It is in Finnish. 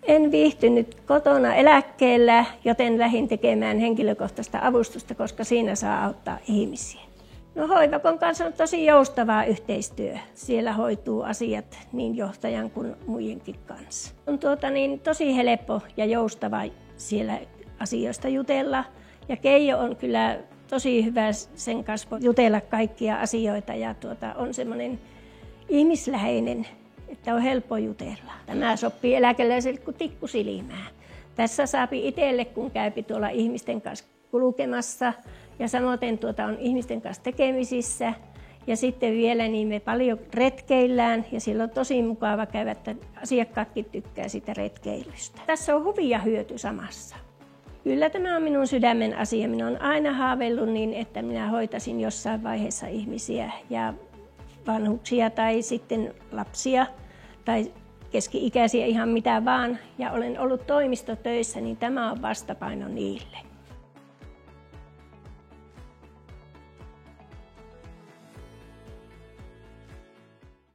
En viihtynyt kotona eläkkeellä, joten lähdin tekemään henkilökohtaista avustusta, koska siinä saa auttaa ihmisiä. No Hoivakon kanssa on tosi joustavaa yhteistyö. Siellä hoituu asiat niin johtajan kuin muidenkin kanssa. On tosi helppo ja joustava siellä asioista jutella. Ja Keijo on kyllä tosi hyvä sen kanssa jutella kaikkia asioita ja on semmoinen ihmisläheinen, että on helppo jutella. Tämä sopii eläkeläiselle kuin tikku silmään. Tässä saapi itselle, kun käypi tuolla ihmisten kanssa kulkemassa ja samoin on ihmisten kanssa tekemisissä. Ja sitten vielä niin me paljon retkeillään ja siellä on tosi mukava käydä, että asiakkaatkin tykkää siitä retkeilystä. Tässä on huvi ja hyöty samassa. Kyllä tämä on minun sydämen asia. Minä olen aina haaveillut niin, että minä hoitaisin jossain vaiheessa ihmisiä ja vanhuksia tai sitten lapsia tai keski-ikäisiä ihan mitä vaan. Ja olen ollut toimistotöissä, niin tämä on vastapaino niille.